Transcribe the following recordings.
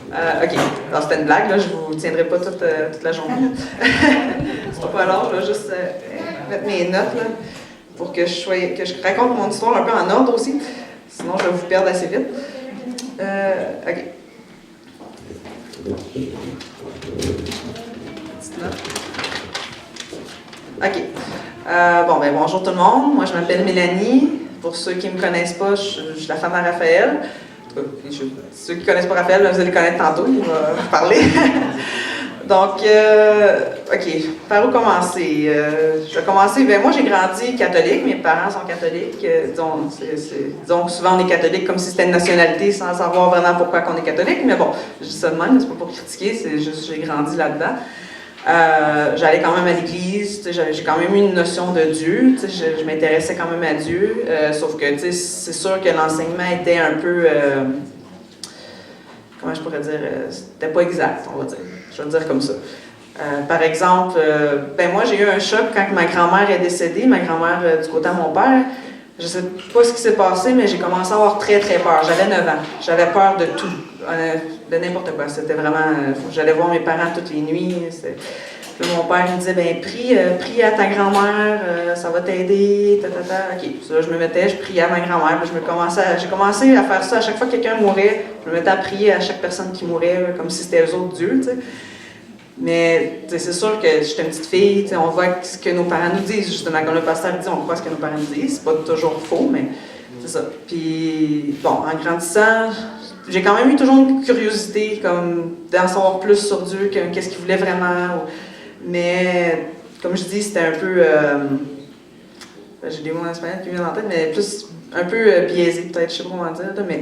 OK. Alors, c'était une blague, là. Je vous tiendrai pas toute la journée. C'est pas long, je vais juste mettre mes notes, là, pour que je raconte mon histoire un peu en ordre aussi. Sinon, je vais vous perdre assez vite. OK. Petite note. OK. Bonjour tout le monde. Moi, je m'appelle Mélanie. Pour ceux qui ne me connaissent pas, je suis la femme à Raphaël. Ceux qui ne connaissent pas Raphaël, vous allez le connaître tantôt, il va vous parler. Donc, OK, par où commencer? Je vais commencer, moi j'ai grandi catholique, mes parents sont catholiques, disons que souvent on est catholique comme si c'était une nationalité sans savoir vraiment pourquoi on est catholique, mais bon, je dis ça de même, c'est pas pour critiquer, c'est juste que j'ai grandi là-dedans. J'allais quand même à l'église, j'ai quand même eu une notion de Dieu, je m'intéressais quand même à Dieu, sauf que c'est sûr que l'enseignement était un peu, comment je pourrais dire, c'était pas exact, on va dire, je vais le dire comme ça. Par exemple, moi j'ai eu un choc quand ma grand-mère est décédée, ma grand-mère du côté de mon père. Je sais pas ce qui s'est passé, mais j'ai commencé à avoir très très peur. J'avais 9 ans, j'avais peur de tout, de n'importe quoi. C'était vraiment, j'allais voir mes parents toutes les nuits. Puis mon père me disait, prie à ta grand-mère, ça va t'aider, OK, ça, je me mettais, je priais à ma grand-mère, puis j'ai commencé à faire ça à chaque fois que quelqu'un mourait, je me mettais à prier à chaque personne qui mourait, comme si c'était eux autres Dieu, tu sais. Mais c'est sûr que j'étais une petite fille, on voit ce que nos parents nous disent, justement, comme le pasteur dit, on croit ce que nos parents nous disent, c'est pas toujours faux, mais c'est ça. Puis, en grandissant, j'ai quand même eu toujours une curiosité, comme d'en savoir plus sur Dieu, qu'est-ce qu'il voulait vraiment. Mais, comme je dis, c'était un peu, j'ai des mots en espagnol qui viennent en tête, mais plus un peu biaisé, peut-être, je sais pas comment dire, là, mais.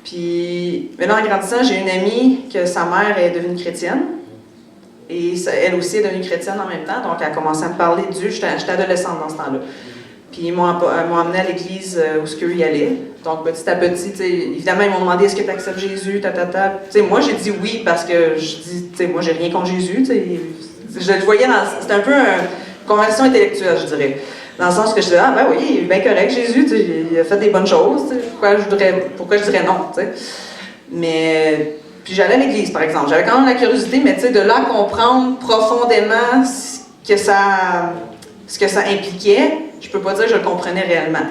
Puis, maintenant, en grandissant, j'ai une amie que sa mère est devenue chrétienne. Et elle aussi est devenue chrétienne en même temps, donc elle a commencé à me parler de Dieu. J'étais adolescente dans ce temps-là. Puis ils m'ont amené à l'église où ce qu'eux y allaient. Donc petit à petit, évidemment, ils m'ont demandé est-ce que tu acceptes Jésus, moi j'ai dit oui parce que je dis, moi j'ai rien contre Jésus. Je le voyais c'était un peu une conversation intellectuelle, je dirais. Dans le sens que je disais, oui, il est bien correct, Jésus, il a fait des bonnes choses, pourquoi je dirais non, t'sais. Mais. Puis j'allais à l'église, par exemple. J'avais quand même la curiosité, mais de là à comprendre profondément ce que ça impliquait, je peux pas dire que je le comprenais réellement.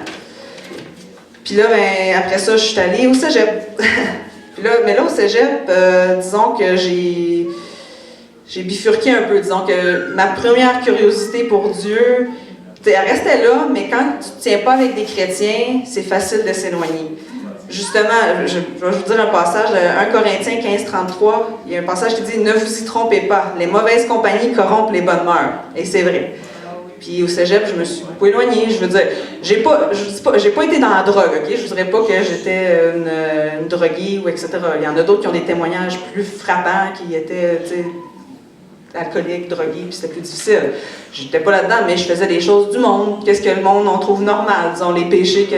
Puis là, après ça, je suis allée au cégep. Mais là, au cégep, disons que j'ai bifurqué un peu. Disons que ma première curiosité pour Dieu, elle restait là, mais quand tu ne tiens pas avec des chrétiens, c'est facile de s'éloigner. Justement, je vais vous dire un passage, 1 Corinthiens 15:33, il y a un passage qui dit « Ne vous y trompez pas, les mauvaises compagnies corrompent les bonnes mœurs. » Et c'est vrai. Puis au cégep, je me suis beaucoup éloignée. Je veux dire, j'ai pas été dans la drogue, OK? Je ne dirais pas que j'étais une droguée ou etc. Il y en a d'autres qui ont des témoignages plus frappants, qui étaient, alcooliques, drogués, puis c'était plus difficile. J'étais pas là-dedans, mais je faisais des choses du monde. Qu'est-ce que le monde en trouve normal? Disons, les péchés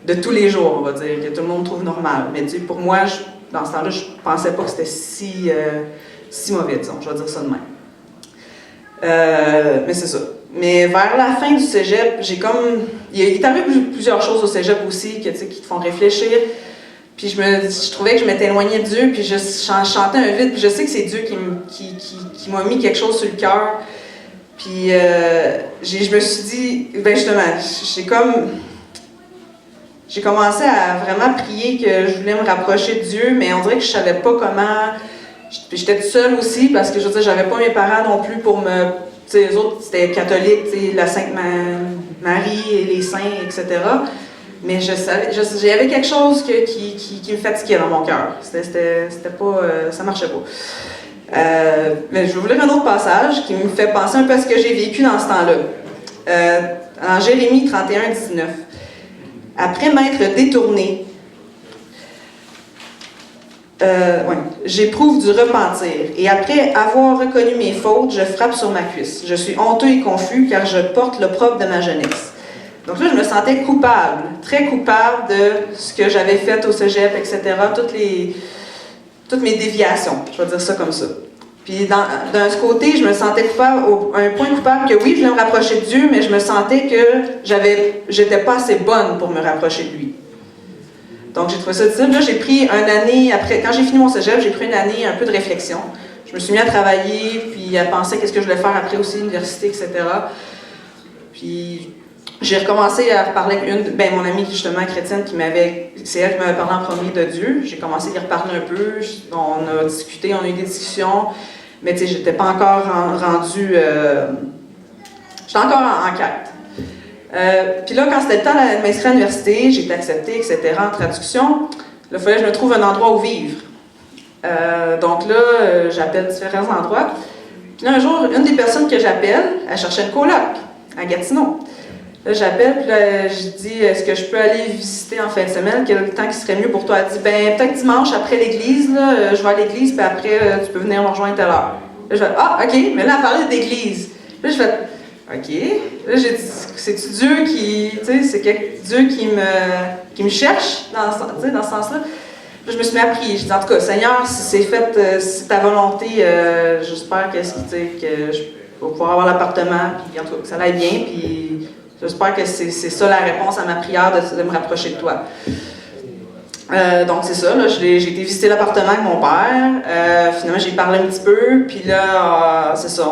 de tous les jours, on va dire, que tout le monde trouve normal. Mais pour moi, dans ce temps-là, je pensais pas que c'était si mauvais, disons, je vais dire ça de même. Mais c'est ça. Mais vers la fin du cégep, il est arrivé plusieurs choses au cégep aussi qui te font réfléchir. Puis je trouvais que je m'étais éloignée de Dieu, puis je chantais un vide, puis je sais que c'est Dieu qui m'a mis quelque chose sur le cœur. Puis je me suis dit, justement, j'ai commencé à vraiment prier que je voulais me rapprocher de Dieu, mais on dirait que je savais pas comment. J'étais toute seule aussi, parce que je veux dire, j'avais pas mes parents non plus pour me. Tu sais, eux autres, c'était catholique, la Sainte Marie et les saints, etc. Mais je savais, il y avait quelque chose qui me fatiguait dans mon cœur. C'était pas. Ça marchait pas. Mais je vais vous lire un autre passage qui me fait penser un peu à ce que j'ai vécu dans ce temps-là. En Jérémie 31:19. Après m'être détourné, j'éprouve du repentir, et après avoir reconnu mes fautes, je frappe sur ma cuisse. Je suis honteux et confus, car je porte l'opprobre de ma jeunesse. Donc là, je me sentais coupable, très coupable de ce que j'avais fait au cégep, etc., toutes mes déviations, je vais dire ça comme ça. Puis d'un côté, je me sentais coupable, un point coupable que oui, je voulais me rapprocher de Dieu, mais je me sentais que j'étais pas assez bonne pour me rapprocher de lui. Donc, j'ai trouvé ça difficile. Là, j'ai pris une année, après, quand j'ai fini mon cégep, j'ai pris une année un peu de réflexion. Je me suis mis à travailler, puis à penser qu'est-ce que je voulais faire après aussi, l'université, etc. Puis, j'ai recommencé à parler avec mon amie justement chrétienne c'est elle qui m'avait parlé en premier de Dieu. J'ai commencé à y reparler un peu, on a discuté, on a eu des discussions, mais tu sais, j'étais pas encore rendue, j'étais encore en quête. Puis là, quand c'était le temps de m'inscrire à l'université, j'ai été acceptée, etc., en traduction, là, il fallait que je me trouve un endroit où vivre. Donc là, j'appelle différents endroits. Puis là, un jour, une des personnes que j'appelle, elle cherchait une coloc à Gatineau. Là, j'appelle, puis là, je dis, est-ce que je peux aller visiter en fin de semaine? Quel temps qui serait mieux pour toi? Elle dit, ben peut-être dimanche après l'église, là, je vais à l'église, puis après, tu peux venir me rejoindre à telle heure. Là, je fais, ah, OK, mais là, elle parlait d'église. Là, je fais, OK. Là, j'ai dit, c'est-tu Dieu qui, tu sais, c'est Dieu qui me cherche dans ce sens-là? Là, je me suis mis à prier. Je dis, en tout cas, Seigneur, si c'est fait, si c'est ta volonté, j'espère que je vais pouvoir avoir l'appartement, puis en tout cas, que ça aille bien, puis j'espère que c'est ça la réponse à ma prière de me rapprocher de toi. Donc c'est ça, là, j'ai été visiter l'appartement avec mon père, finalement j'ai parlé un petit peu, puis là, c'est ça,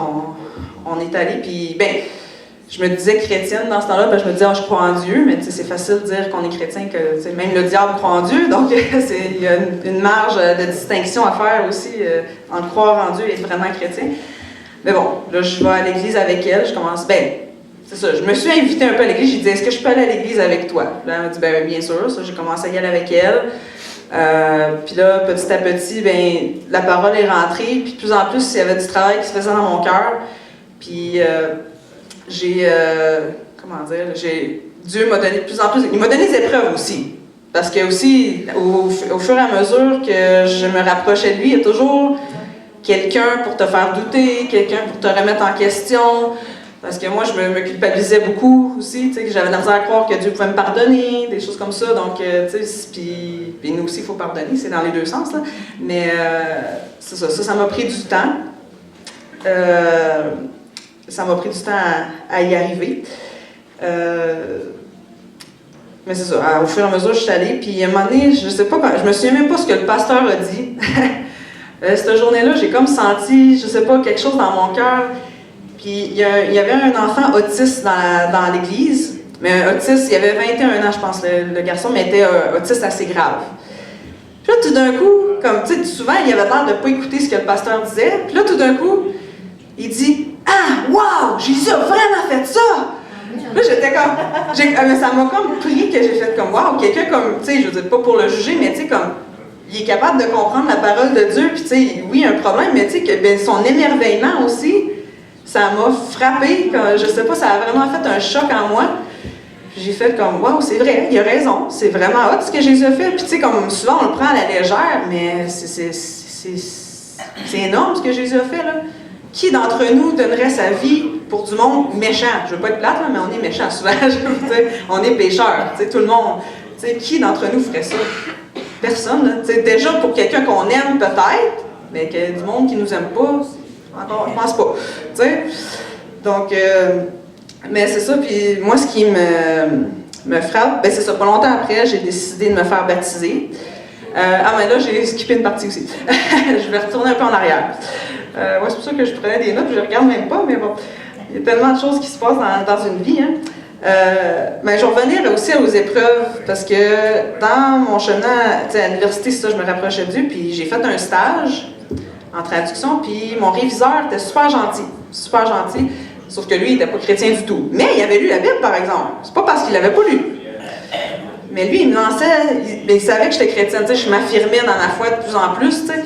on est allé, puis je me disais chrétienne dans ce temps-là, je me disais, je crois en Dieu, mais c'est facile de dire qu'on est chrétien, que même le diable croit en Dieu, donc il y a une marge de distinction à faire aussi entre croire en Dieu et être vraiment chrétien. Mais bon, là je vais à l'église avec elle, je commence, c'est ça, je me suis invitée un peu à l'église, j'ai dit, est-ce que je peux aller à l'église avec toi? Là, elle m'a dit, bien sûr, ça, j'ai commencé à y aller avec elle. Puis là, petit à petit, la parole est rentrée, puis de plus en plus, il y avait du travail qui se faisait dans mon cœur. Puis Dieu m'a donné de plus en plus, il m'a donné des épreuves aussi. Parce que aussi, au fur et à mesure que je me rapprochais de lui, il y a toujours quelqu'un pour te faire douter, quelqu'un pour te remettre en question. Parce que moi, je me culpabilisais beaucoup aussi, tu sais, que j'avais de la misère à croire que Dieu pouvait me pardonner, des choses comme ça. Donc, tu sais, puis nous aussi, il faut pardonner, c'est dans les deux sens, là. Mais c'est ça, ça m'a pris du temps. Ça m'a pris du temps à y arriver. Mais c'est ça, au fur et à mesure, je suis allée, puis à un moment donné, je sais pas, je me souviens même pas ce que le pasteur a dit. Cette journée-là, j'ai comme senti, je sais pas, quelque chose dans mon cœur. Puis il y avait un enfant autiste dans l'église, mais autiste, il avait 21 ans, je pense, le garçon, mais était autiste assez grave. Puis là, tout d'un coup, comme, tu sais, souvent, il avait l'air de ne pas écouter ce que le pasteur disait. Puis là, tout d'un coup, il dit, « Ah, wow, Jésus a vraiment fait ça! » Là, j'étais comme, ça m'a comme pris que j'ai fait comme, wow, quelqu'un comme, tu sais, je veux dire, pas pour le juger, mais tu sais, comme, il est capable de comprendre la parole de Dieu, puis tu sais, oui, un problème, mais tu sais, que son émerveillement aussi, ça m'a frappé, je sais pas, ça a vraiment fait un choc en moi. J'ai fait comme, wow, c'est vrai, il a raison, c'est vraiment hot ce que Jésus a fait. Puis tu sais, comme souvent on le prend à la légère, mais c'est énorme ce que Jésus a fait, là. Qui d'entre nous donnerait sa vie pour du monde méchant? Je veux pas être plate, là, mais on est méchant souvent, je veux dire, on est pécheurs, tu sais, tout le monde. Tu sais, qui d'entre nous ferait ça? Personne, là. Tu sais, déjà pour quelqu'un qu'on aime peut-être, mais que du monde qui nous aime pas, encore, je pense pas, tu sais. Donc, mais c'est ça, puis moi, ce qui me frappe, c'est ça, pas longtemps après, j'ai décidé de me faire baptiser. Mais là, j'ai skippé une partie aussi. Je vais retourner un peu en arrière. C'est pour ça que je prenais des notes, je regarde même pas, mais bon, il y a tellement de choses qui se passent dans une vie, hein. Mais je vais revenir aussi aux épreuves, parce que dans mon chemin, à l'université, c'est ça, je me rapprochais de Dieu, puis j'ai fait un stage en traduction, puis mon réviseur était super gentil, sauf que lui, il n'était pas chrétien du tout. Mais il avait lu la Bible, par exemple. C'est pas parce qu'il l'avait pas lu. Mais lui, il me lançait, il savait que j'étais chrétienne, tu sais, je m'affirmais dans ma foi de plus en plus, tu sais.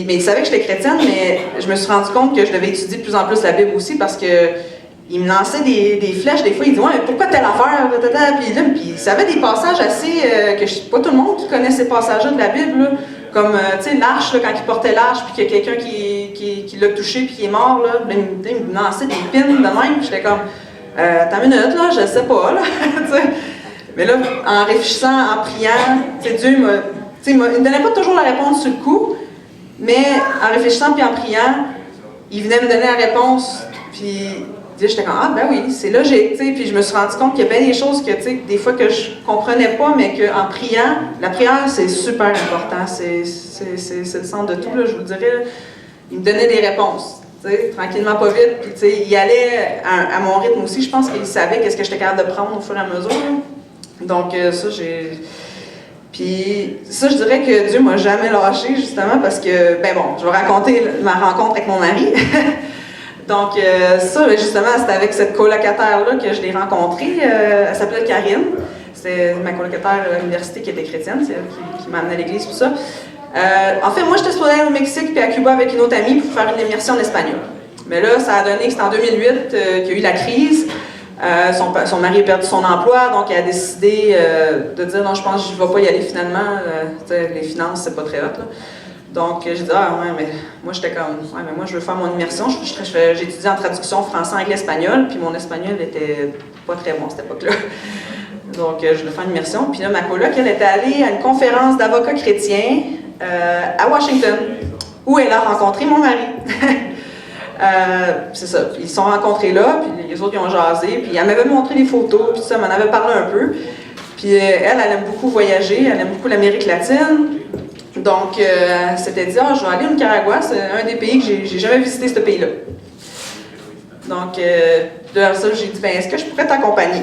Mais il savait que j'étais chrétienne, mais je me suis rendu compte que je devais étudier de plus en plus la Bible aussi, parce que il me lançait des flèches, des fois, il disait « Ouais, pourquoi telle affaire? » Puis il savait des passages assez, que pas tout le monde qui connaît ces passages-là de la Bible, là. Comme, tu sais, l'arche, là, quand il portait l'arche, puis qu'il y a quelqu'un qui l'a touché, puis qui est mort, là, il me lançait des pins de même, puis j'étais comme, t'as une minute, là, je sais pas, là, tu sais. Mais là, en réfléchissant, en priant, tu sais, Dieu il me donnait pas toujours la réponse sur le coup, mais en réfléchissant puis en priant, il venait me donner la réponse, puis Puis là, j'étais comme, ah ben oui, c'est logique, tu sais. Puis je me suis rendu compte qu'il y a bien des choses que, tu sais, des fois que je comprenais pas, mais qu'en priant, la prière, c'est super important. C'est le centre de tout, là, je vous dirais. Il me donnait des réponses. Tranquillement, pas vite. Puis, tu sais, il allait à mon rythme aussi. Je pense qu'il savait qu'est-ce que j'étais capable de prendre au fur et à mesure. Donc, ça, j'ai... Puis, ça, je dirais que Dieu m'a jamais lâché, justement, parce que, ben bon, je vais raconter ma rencontre avec mon mari. Donc, ça, justement, c'était avec cette colocataire-là que je l'ai rencontrée. Elle s'appelait Karine. C'est ma colocataire à l'université qui était chrétienne, c'est elle qui m'a amenée à l'église, tout ça. En fait, moi, j'étais supposée aller au Mexique puis à Cuba avec une autre amie pour faire une immersion en espagnol. Mais là, ça a donné que c'était en 2008 qu'il y a eu la crise. Son mari a perdu son emploi, donc elle a décidé de dire non, je pense que je ne vais pas y aller finalement. Les finances, c'est pas très hot. Là. Donc, j'ai dit, ah ouais, mais moi, j'étais comme, ouais, mais moi, je veux faire mon immersion. J'ai étudié en traduction français, anglais, espagnol, puis mon espagnol était pas très bon à cette époque-là. Donc, je voulais faire une immersion. Puis là, ma coloc, elle était allée à une conférence d'avocats chrétiens à Washington, où elle a rencontré mon mari. C'est ça. Puis ils se sont rencontrés là, puis les autres, ils ont jasé, puis elle m'avait montré des photos, puis ça, elle m'en avait parlé un peu. Puis elle aime beaucoup voyager, elle aime beaucoup l'Amérique latine. Donc, elle s'était dit, ah, je vais aller au Nicaragua, c'est un des pays que j'ai jamais visité, ce pays-là. Donc, de ça, j'ai dit, ben, est-ce que je pourrais t'accompagner?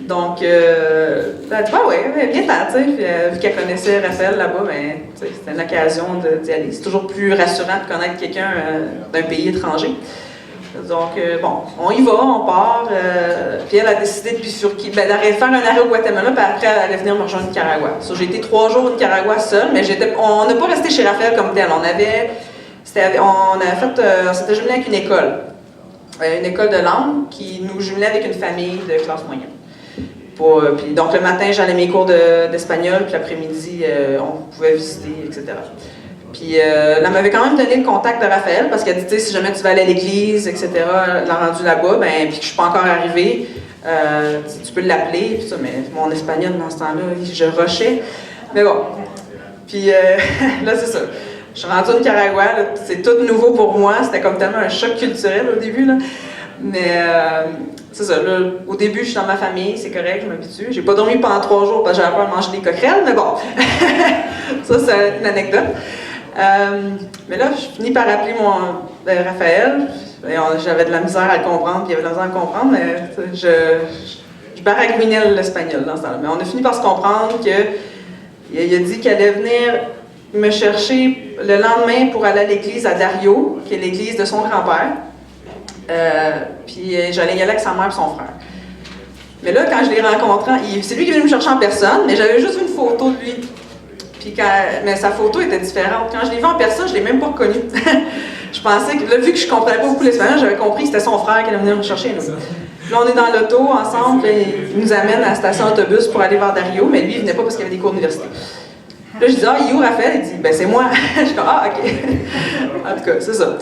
Donc, elle a dit, bah ouais, viens-t'en, tu sais. Puis, vu qu'elle connaissait Raphaël là-bas, ben, c'était une occasion d'y aller. C'est toujours plus rassurant de connaître quelqu'un d'un pays étranger. Donc, bon, on y va, on part. Puis elle a décidé de bifurquer, d'arrêter de faire un arrêt au Guatemala, puis après, elle allait venir me rejoindre au Nicaragua. So, j'ai été 3 jours au Nicaragua seule, mais on n'a pas resté chez Raphaël comme tel. On s'était jumelé avec une école de langue qui nous jumelait avec une famille de classe moyenne. Puis, donc, le matin, j'allais mes cours d'espagnol, puis l'après-midi, on pouvait visiter, etc. Puis, elle m'avait quand même donné le contact de Raphaël, parce qu'elle dit, tu sais, si jamais tu vas aller à l'église, etc., elle l'a rendu là-bas, ben, puis que je suis pas encore arrivée, tu peux l'appeler, puis ça, mais mon espagnol, dans ce temps-là, je rushais. Mais bon. Puis, là, c'est ça. Je suis rendue au Nicaragua, c'est tout nouveau pour moi, c'était comme tellement un choc culturel au début, là. Mais, c'est ça, là, au début, je suis dans ma famille, c'est correct, je m'habitue. J'ai pas dormi pendant 3 jours parce que j'avais peur de manger des coquerelles, mais bon. Ça, c'est une anecdote. Mais là, je finis par appeler Raphaël. J'avais de la misère à le comprendre, puis il avait de la misère à le comprendre, mais je baragouinais l'espagnol dans ce temps-là. Mais on a fini par se comprendre qu'il a dit qu'il allait venir me chercher le lendemain pour aller à l'église à Dario, qui est l'église de son grand-père. Puis j'allais y aller avec sa mère et son frère. Mais là, quand je l'ai rencontré, c'est lui qui est venu me chercher en personne, mais j'avais juste vu une photo de lui. Puis mais sa photo était différente. Quand je l'ai vu en personne, je ne l'ai même pas reconnu. Je pensais que, là, vu que je ne comprenais pas beaucoup l'espagnol, j'avais compris que c'était son frère qui allait venir me chercher. Nous. Là, on est dans l'auto ensemble, il nous amène à la station d'autobus pour aller vers Dario, mais lui, il ne venait pas parce qu'il y avait des cours d'université. Là, je dis, ah, il est où Raphaël? Il dit, ben c'est moi. Je dis, ah, ok. En tout cas, c'est ça.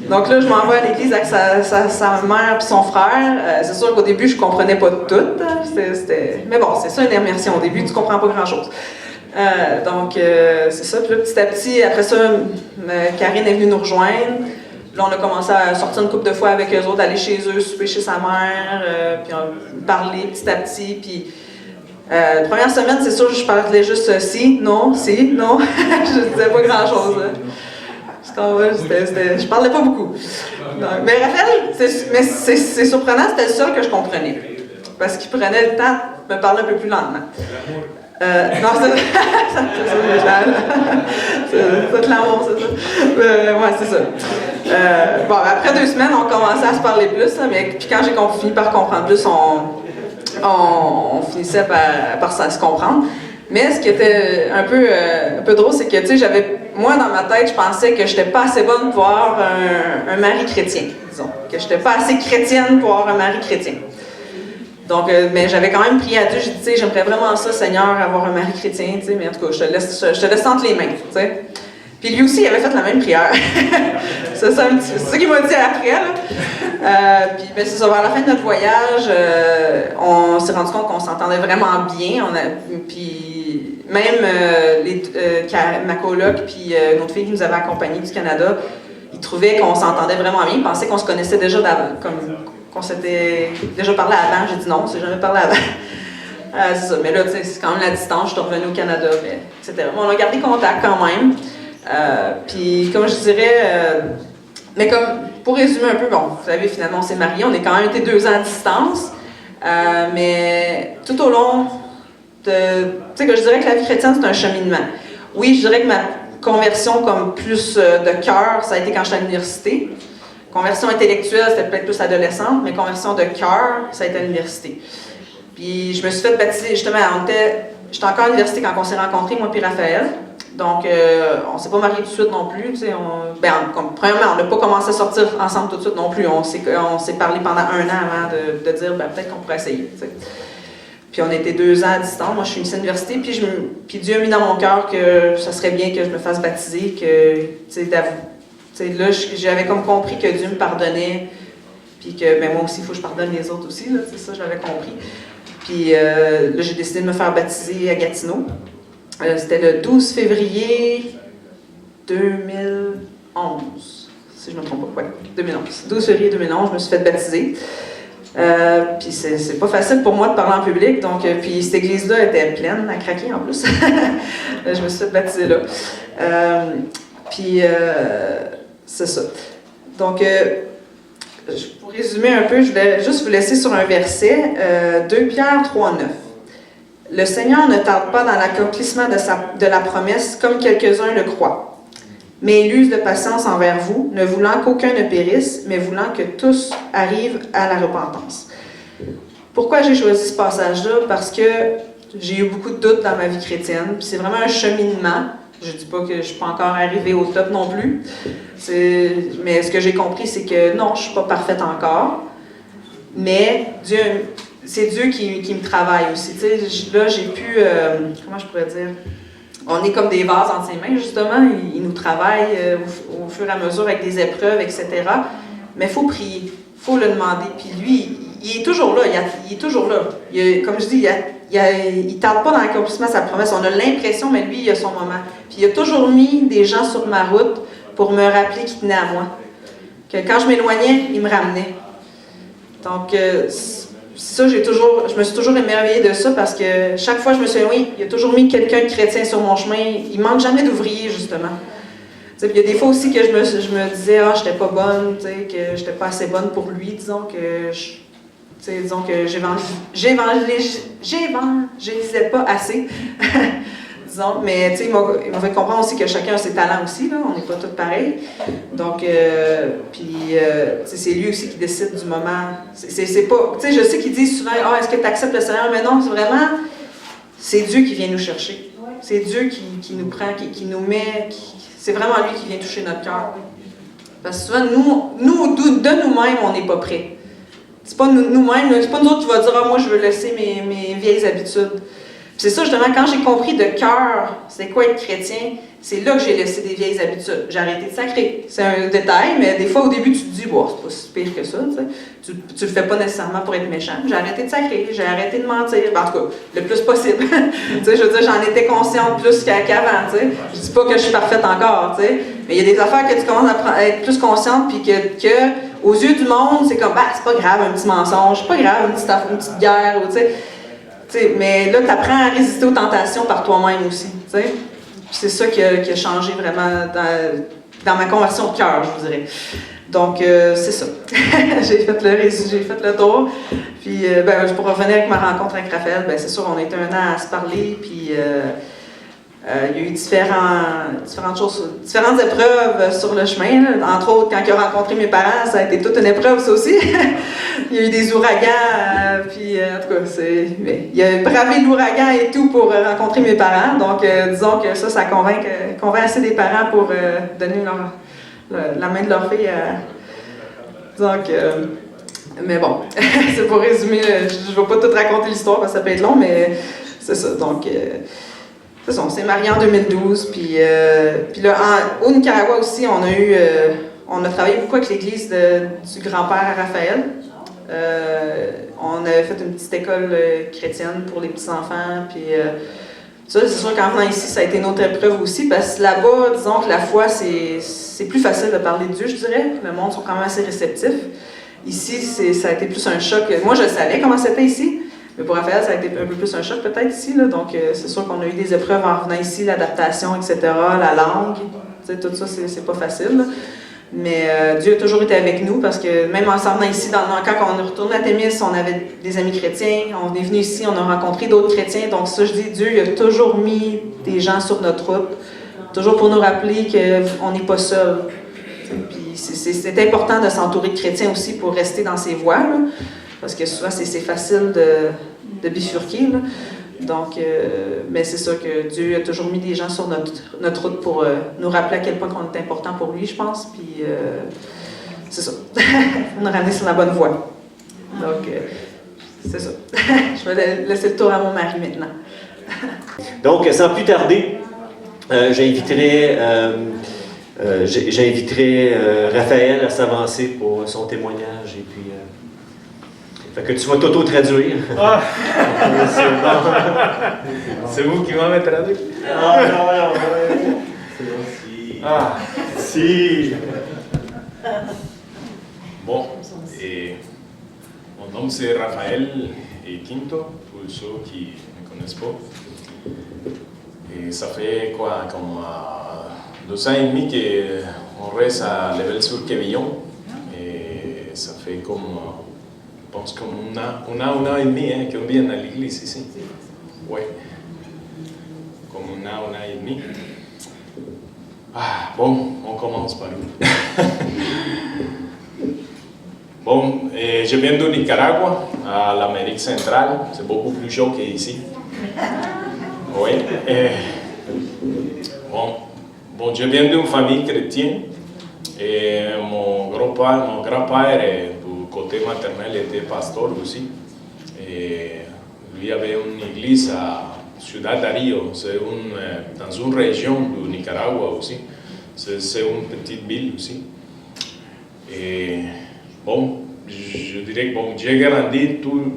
Donc là, je m'en vais à l'église avec sa mère et son frère. C'est sûr qu'au début, je ne comprenais pas tout. Mais bon, c'est ça une immersion. Au début, tu ne comprends pas grand-chose. Donc, c'est ça. Puis là, petit à petit, après ça, Karine est venue nous rejoindre. Là, on a commencé à sortir une couple de fois avec eux autres, aller chez eux, souper chez sa mère, puis parler petit à petit. Puis, la première semaine, c'est sûr, je parlais juste si, non. Je disais pas grand-chose. Je parlais pas beaucoup. Non, mais Raphaël, c'est surprenant, c'était le seul que je comprenais. Parce qu'il prenait le temps de me parler un peu plus lentement. Non, c'est de l'amour, c'est ça. Ouais, c'est ça. Bon, après 2 semaines, on commençait à se parler plus, là, mais puis quand j'ai fini par comprendre plus, on finissait par se comprendre. Mais ce qui était un peu drôle, c'est que, tu sais, moi, dans ma tête, je pensais que je n'étais pas assez bonne pour avoir un mari chrétien, disons. Que je n'étais pas assez chrétienne pour avoir un mari chrétien. Donc, mais j'avais quand même prié à Dieu, j'ai dit, tu sais, j'aimerais vraiment ça, Seigneur, avoir un mari chrétien, tu sais, mais en tout cas, je te laisse entre les mains, tu sais. Puis lui aussi, il avait fait la même prière. C'est ça qu'il m'a dit après, là. Puis, ben, c'est ça, vers la fin de notre voyage, on s'est rendu compte qu'on s'entendait vraiment bien. Puis, même ma coloc, puis une autre fille qui nous avait accompagnés du Canada, trouvait qu'on s'entendait vraiment bien. Il pensait qu'on se connaissait déjà d'avant, qu'on s'était déjà parlé avant. J'ai dit non, on s'est jamais parlé avant. C'est ça. Mais là, c'est quand même la distance. Je suis revenue au Canada, etc. Mais on a gardé contact quand même. Puis, comme je dirais, mais comme, pour résumer un peu, bon, vous savez, finalement, on s'est mariés. On est quand même été 2 ans à distance. Mais tout au long tu sais, que je dirais que la vie chrétienne, c'est un cheminement. Oui, je dirais que ma conversion comme plus de cœur, ça a été quand j'étais à l'université. Conversion intellectuelle, c'était peut-être plus adolescente, mais conversion de cœur, ça a été à l'université. Puis je me suis fait baptiser, justement, j'étais encore à l'université quand on s'est rencontrés, moi et Raphaël. Donc, on ne s'est pas mariés tout de suite non plus. Tu sais, premièrement, on n'a pas commencé à sortir ensemble tout de suite non plus. On s'est parlé pendant 1 an avant de dire, peut-être qu'on pourrait essayer. Tu sais. Puis on était 2 ans à distance. Moi, je suis une université, puis Dieu a mis dans mon cœur que ça serait bien que je me fasse baptiser, que, là, j'avais comme compris que Dieu me pardonnait, puis que moi aussi, il faut que je pardonne les autres aussi, là, ça, j'avais compris. Puis là, j'ai décidé de me faire baptiser à Gatineau. C'était le 12 février 2011, si je ne me trompe pas, ouais, 2011. 12 février 2011, je me suis fait baptiser. Puis c'est pas facile pour moi de parler en public, donc puis cette église-là était pleine, à craquer en plus. Je me suis fait baptiser là. Puis c'est ça. Donc, pour résumer un peu, je vais juste vous laisser sur un verset, 2 Pierre 3,9. Le Seigneur ne tarde pas dans l'accomplissement de la promesse, comme quelques-uns le croient. Mais il use de patience envers vous, ne voulant qu'aucun ne périsse, mais voulant que tous arrivent à la repentance. Pourquoi j'ai choisi ce passage-là? Parce que j'ai eu beaucoup de doutes dans ma vie chrétienne. Puis c'est vraiment un cheminement. Je ne dis pas que je ne suis pas encore arrivée au top non plus. Mais ce que j'ai compris, c'est que non, je ne suis pas parfaite encore. Mais c'est Dieu qui me travaille aussi. Là, j'ai pu... comment je pourrais dire? On est comme des vases entre ses mains, justement. Il nous travaille au fur et à mesure avec des épreuves, etc. Mais il faut prier, il faut le demander. Puis lui, il est toujours là. Il est toujours là. Comme je dis, il ne tarde pas dans l'accomplissement de sa promesse. On a l'impression, mais lui, il a son moment. Puis il a toujours mis des gens sur ma route pour me rappeler qu'il tenait à moi. Que quand je m'éloignais, il me ramenait. Donc, ça, je me suis toujours émerveillée de ça parce que chaque fois je me suis dit, oui, il a toujours mis quelqu'un de chrétien sur mon chemin. Il manque jamais d'ouvriers, justement. Puis il y a des fois aussi que je me disais, je n'étais pas bonne, que je n'étais pas assez bonne pour lui, disons que j'évangélisais pas assez. Disons, mais il m'a fait comprendre aussi que chacun a ses talents aussi, là, on n'est pas tous pareils. Donc, c'est lui aussi qui décide du moment. C'est pas, je sais qu'ils disent souvent, est-ce que tu acceptes le Seigneur? Mais non, c'est Dieu qui vient nous chercher. C'est Dieu qui nous prend, qui nous met, c'est vraiment lui qui vient toucher notre cœur. Parce que souvent, de nous-mêmes, on n'est pas prêts. C'est pas nous-mêmes, c'est pas nous autres qui va dire, moi je veux laisser mes vieilles habitudes. C'est ça, justement, quand j'ai compris de cœur c'est quoi être chrétien, c'est là que j'ai laissé des vieilles habitudes. J'ai arrêté de sacrer. C'est un détail, mais des fois, au début, tu te dis, c'est pas si pire que ça. Tu le fais pas nécessairement pour être méchant. J'ai arrêté de sacrer, j'ai arrêté de mentir. En tout cas, le plus possible. Je veux dire, j'en étais consciente plus qu'avant. Je dis pas que je suis parfaite encore, mais il y a des affaires que tu commences à être plus consciente, puis que aux yeux du monde, c'est comme, c'est pas grave, un petit mensonge, c'est pas grave, une petite guerre, mais là, tu apprends à résister aux tentations par toi-même aussi. C'est ça qui a changé vraiment dans ma conversion de cœur, je vous dirais. Donc, c'est ça. J'ai fait le tour. Puis, pour revenir avec ma rencontre avec Raphaël, c'est sûr, on a été 1 an à se parler, puis il y a eu différentes choses, différentes épreuves sur le chemin. Là. Entre autres, quand il a rencontré mes parents, ça a été toute une épreuve, ça aussi. Il y a eu des ouragans, puis en tout cas, il a bravé l'ouragan et tout pour rencontrer mes parents. Donc, disons que ça convainc assez des parents pour donner la main de leur fille. Donc, mais bon, c'est pour résumer, je ne vais pas tout raconter l'histoire parce que ça peut être long, mais c'est ça. Donc, c'est ça, on s'est mariés en 2012, puis là, au Nicaragua aussi, on a travaillé beaucoup avec l'église du grand-père Raphaël. On avait fait une petite école chrétienne pour les petits-enfants, puis Ça, c'est sûr qu'en venant ici, ça a été une autre épreuve aussi, parce que là-bas, disons que la foi, c'est plus facile de parler de Dieu, je dirais. Le monde sont quand même assez réceptifs. Ici, ça a été plus un choc. Moi, je savais comment c'était ici, mais pour Raphaël, ça a été un peu plus un choc peut-être ici. Là. Donc, c'est sûr qu'on a eu des épreuves en venant ici, l'adaptation, etc., la langue, tout ça, c'est pas facile. Là. Mais Dieu a toujours été avec nous parce que même en s'en venant ici, quand on est retourné à Thémis, on avait des amis chrétiens, on est venu ici, on a rencontré d'autres chrétiens. Donc ça, je dis, Dieu il a toujours mis des gens sur notre route, toujours pour nous rappeler qu'on n'est pas seul. Puis c'est important de s'entourer de chrétiens aussi pour rester dans ces voies, là, parce que souvent c'est facile de bifurquer. Là. Donc, mais c'est sûr que Dieu a toujours mis des gens sur notre route pour nous rappeler à quel point on est important pour lui, je pense. Puis, c'est ça. Nous ramener sur la bonne voie. Donc, c'est ça. Je vais laisser le tour à mon mari maintenant. Donc, sans plus tarder, j'inviterai Raphaël à s'avancer pour son témoignage et puis. Fait que tu vas t'auto-traduire. Ah. C'est vous qui m'avez traduit? Ah, non. C'est bon, si. Ah, si. Bon, et mon nom c'est Raphaël Quinto, pour ceux qui ne me connaissent pas. Et ça fait quoi, comme 2 ans et demi qu'on reste à Level sur Quévillon. Et ça fait comme... Je pense comme un an et demi qu'on vient à l'église ici. Oui. Comme un an et demi. Ah, bon, on commence par où? Bon, je viens du Nicaragua, à l'Amérique centrale. C'est beaucoup plus chaud qu'ici. Oui. Bon, je viens d'une famille chrétienne. Et mon grand-père côté maternel était pasteur aussi. Et lui avait une église à Ciudad Darío, c'est dans une région du Nicaragua aussi. C'est une petite ville aussi. Et bon, je dirais que j'ai grandi tout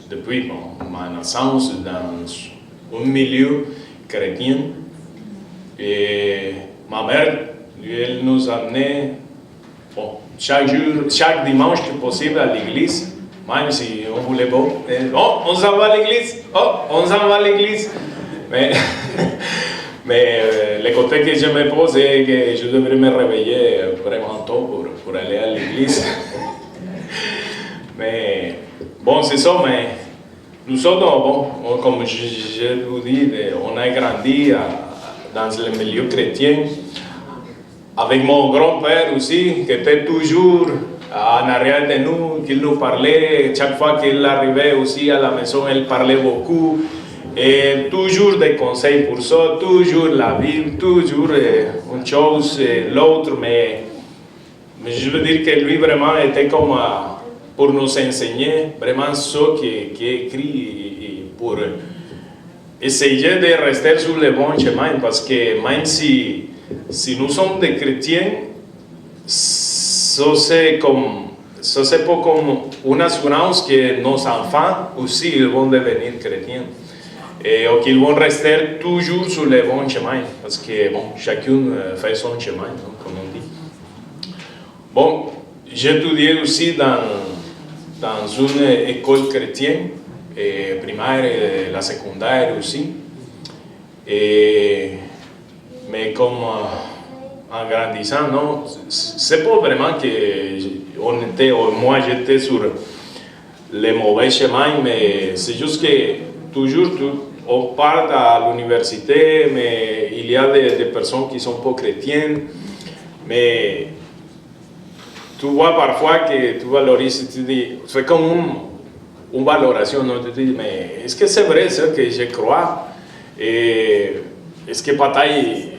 depuis ma naissance dans un milieu chrétien. Et ma mère, elle nous amenait chaque dimanche que possible à l'église, même si on voulait pas. Oh, on s'en va à l'église. Oh, on s'en va à l'église. Mais le côté que je me pose, c'est que je devrais me réveiller vraiment tôt pour aller à l'église. Mais bon, c'est ça, mais nous sommes, comme je vous dis, on a grandi dans le milieu chrétien. Avec mon grand-père aussi, qui était toujours en arrière de nous, qu'il nous parlait. Chaque fois qu'il arrivait aussi à la maison, il parlait beaucoup. Et toujours des conseils pour ça, toujours la Bible, toujours une chose et l'autre. Mais je veux dire que lui vraiment était comme pour nous enseigner vraiment ce qui est écrit pour essayer de rester sur le bon chemin. Parce que même si nous sommes des chrétiens, ça c'est pas comme une assurance que nos enfants aussi ils vont devenir chrétiens et qu'ils vont rester toujours sur le bon chemin, parce que bon, chacun fait son chemin, hein, comme on dit. Bon, j'ai étudié aussi dans une école chrétienne, primaire et la secondaire aussi. Mais comme en grandissant, non, c'est pas vraiment que moi j'étais sur le mauvais chemin, mais c'est juste que toujours on part à l'université, mais il y a des personnes qui sont pas chrétiennes, mais tu vois parfois que tu valorises, tu dis, c'est comme une valoration, non? Tu dis, mais est-ce que c'est vrai ça que je crois? Et est-ce que peut-être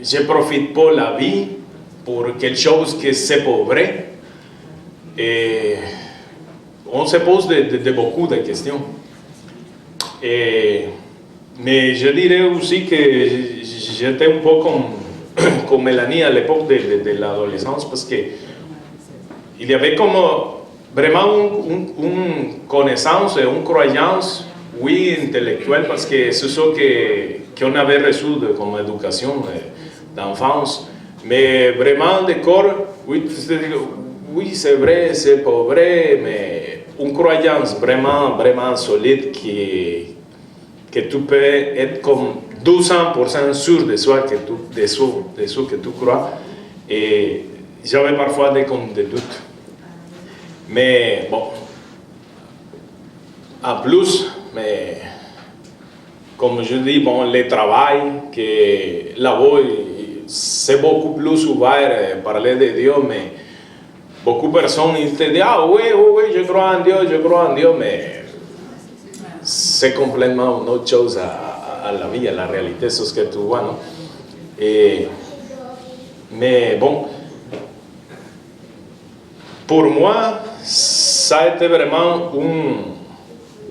je ne profite pas de la vie pour quelque chose que c'est pas vrai? Et on se pose beaucoup de questions. Mais je dirais aussi que j'étais un peu comme Mélanie à l'époque de l'adolescence, parce que il y avait comme vraiment une connaissance et une croyance oui, intellectuel, parce que c'est ce qu'on avait reçu comme éducation d'enfance. Mais vraiment, de corps, oui, c'est vrai, c'est pas vrai, mais une croyance vraiment, vraiment solide que tu peux être comme 200% sûr de soi, de ce que tu crois. Et j'avais parfois des doutes. Mais bon, en plus, mais comme je dis, bon, le travail, que là-bas, c'est beaucoup plus ouvert parler de Dieu, mais beaucoup de personnes ils te disent, ah oui, je crois en Dieu, mais c'est complètement une autre chose à la vie, à la réalité, c'est ce que tu vois, non? Mais bon, pour moi, ça a été vraiment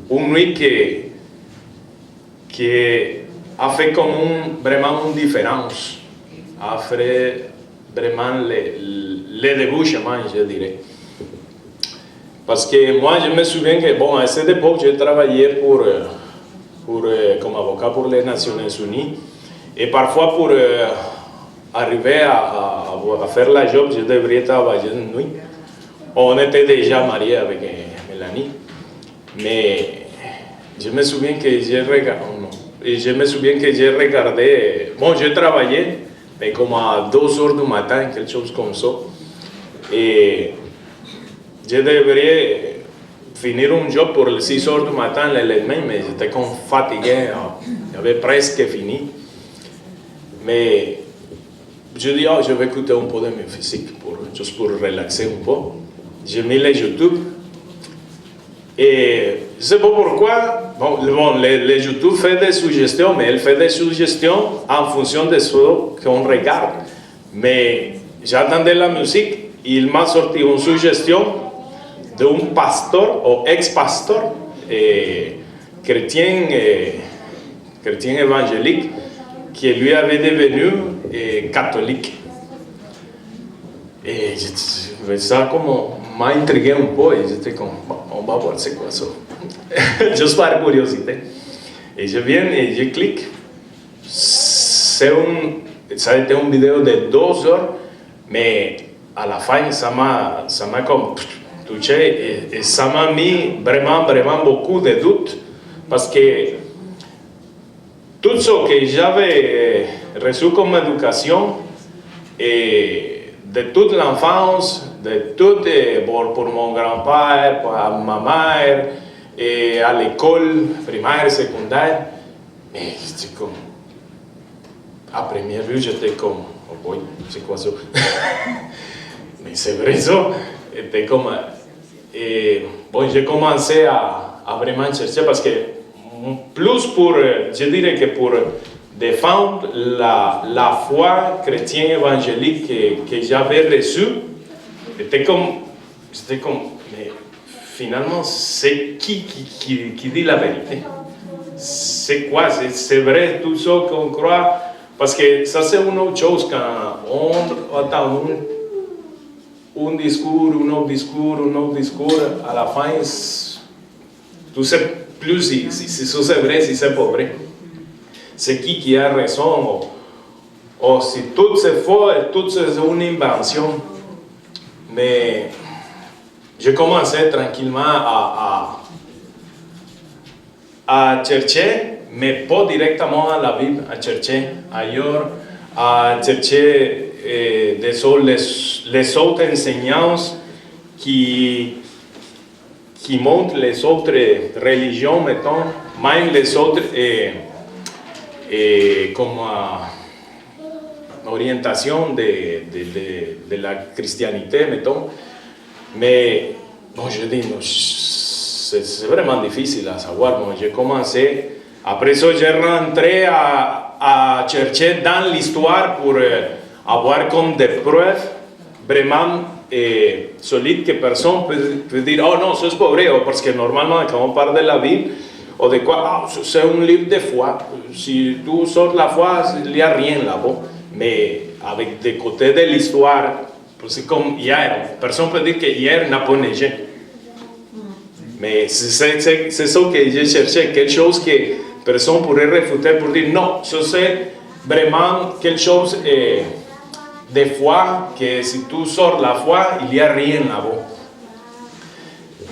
une nuit qui a fait comme vraiment une différence, a fait vraiment le début chemin, je dirais. Parce que moi, je me souviens que, bon, à cette époque, j'ai travaillé comme avocat pour les Nations Unies. Et parfois, pour arriver à faire la job, je devrais travailler de nuit. On était déjà mariés avec Mélanie. Mais je me souviens que j'ai regardé, bon, j'ai travaillé, mais comme à 2 heures du matin, quelque chose comme ça. Et je devrais finir un job pour les 6 heures du matin le lendemain, mais j'étais comme fatigué, j'avais presque fini. Mais je dis, je vais écouter un peu de musique, juste pour relaxer un peu. J'ai mis les YouTube. Et je ne sais pas pourquoi, les YouTube fait des suggestions, mais elle fait des suggestions en fonction de ce qu'on regarde. Mais j'entendais la musique, il m'a sorti une suggestion d'un pasteur ou ex-pasteur chrétien évangélique qui lui avait devenu catholique. Et ça m'a intrigué un peu et j'étais comme, bon, on va voir c'est quoi ça. Juste par curiosité. Et je viens et je clique. Ça a été une vidéo de 2 heures, mais à la fin, ça m'a comme touché et ça m'a mis vraiment, vraiment beaucoup de doutes parce que tout ce que j'avais reçu comme éducation et de toute l'enfance, de tout pour mon grand-père, pour ma mère, et à l'école primaire, secondaire, mais j'étais comme, à première vue, j'étais comme, oh boy, c'est quoi ça? Mais c'est vrai ça, c'était comme, et bon, j'ai commencé à vraiment chercher parce que plus je dirais que pour défendre la foi chrétienne évangélique que j'avais reçue, c'était comme, mais finalement, c'est qui dit la vérité? C'est quoi? C'est vrai tout ça qu'on croit? Parce que ça, c'est une autre chose quand on attend un discours, un autre discours, à la fin, tu sais plus si ça c'est vrai, si c'est pas vrai. C'est qui a raison, ou si tout c'est faux et tout c'est une invention. Mais j'ai commencé tranquillement à chercher, mais pas directement à la Bible, à chercher ailleurs, à chercher les autres enseignances qui montrent les autres religions, mettons, même les autres comme orientation de la christianité, mettons. Mais bon, je dis, c'est vraiment difficile à savoir. Bon, j'ai commencé, après ça, j'ai rentré à chercher dans l'histoire pour avoir comme des preuves vraiment solides que personne peut dire, oh non, ça c'est pas vrai, parce que normalement, quand on parle de la Bible, ou de quoi, c'est un livre de foi. Si tu sors la foi, il n'y a rien là-bas. Mais avec des côtés de l'histoire, c'est comme hier. Personne peut dire que hier n'a pas neigé. Mais c'est ça que je cherchais, quelque chose que personne pourrait réfuter pour dire non, ça c'est vraiment quelque chose de foi, que si tu sors la foi, il n'y a rien là-bas.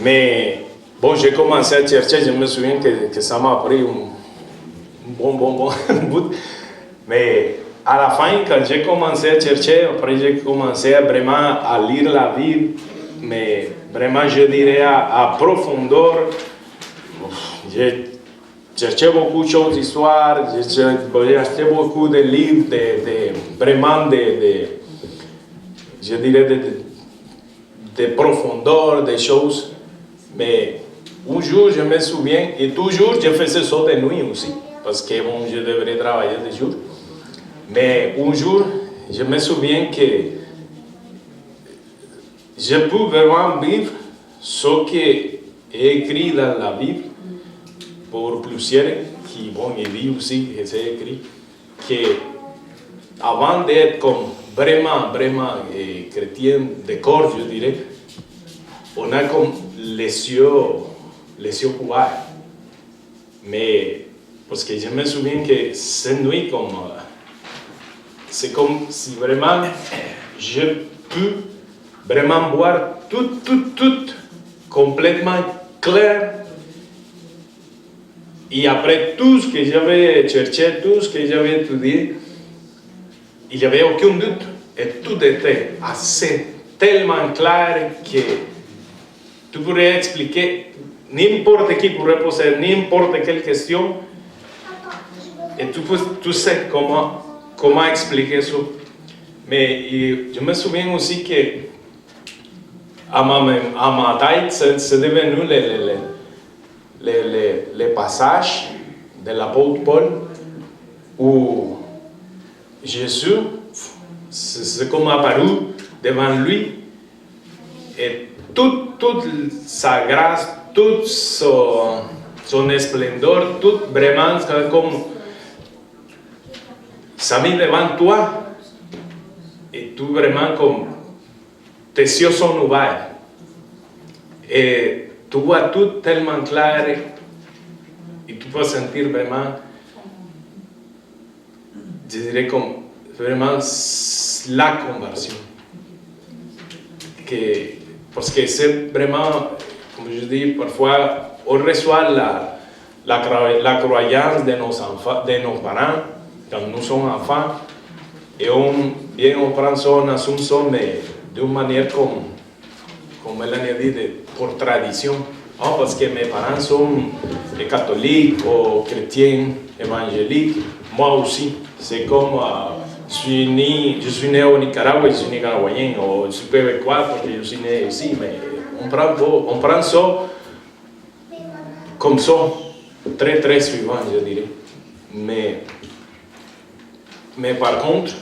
Mais bon, j'ai commencé à chercher, je me souviens que ça m'a pris un bon bout. Mais à la fin, quand j'ai commencé à chercher, après j'ai commencé vraiment à lire la Bible, mais vraiment je dirais à profondeur. J'ai cherché beaucoup de choses, d'histoire, j'ai acheté beaucoup de livres, vraiment je dirais de profondeur, des choses. Mais un jour, je me souviens, et toujours je faisais ça de nuit aussi, parce que bon, je devrais travailler de jour. Mais un jour, je me souviens que je peux vraiment vivre ce qui est écrit dans la Bible, pour plusieurs qui, bon, il dit aussi, que c'est écrit, que avant d'être comme vraiment chrétien de corps, je dirais, on a comme les yeux ouverts. Mais, parce que je me souviens que cette nuit, c'est comme si vraiment je peux vraiment voir tout complètement clair. Et après tout ce que j'avais cherché, tout ce que j'avais étudié, il n'y avait aucun doute. Et tout était assez tellement clair que tu pourrais expliquer, n'importe qui pourrait poser n'importe quelle question, et tu sais comment expliquer ça. Mais je me souviens aussi que à ma tête, c'est devenu les passages de l'apôtre Paul où Jésus, c'est comme apparu devant lui et toute sa grâce, toute son splendeur, tout vraiment comme ça mis devant toi et tout vraiment comme tes yeux sont ouverts et tu vois tout tellement clair et tu peux sentir vraiment, je dirais comme vraiment la conversion. Parce que c'est vraiment, comme je dis, parfois on reçoit la croyance de nos enfants, de nos parents quand nous sommes enfants et on prend ça, on assume ça, mais d'une manière comme elle a dit, pour tradition. Parce que mes parents sont catholiques ou chrétiens évangéliques, moi aussi. C'est comme je suis né au Nicaragua, je suis nicaraguayen, ou je suis québécois parce que je suis né ici, mais on prend ça comme ça, très suivant, je dirais. Mais par contre,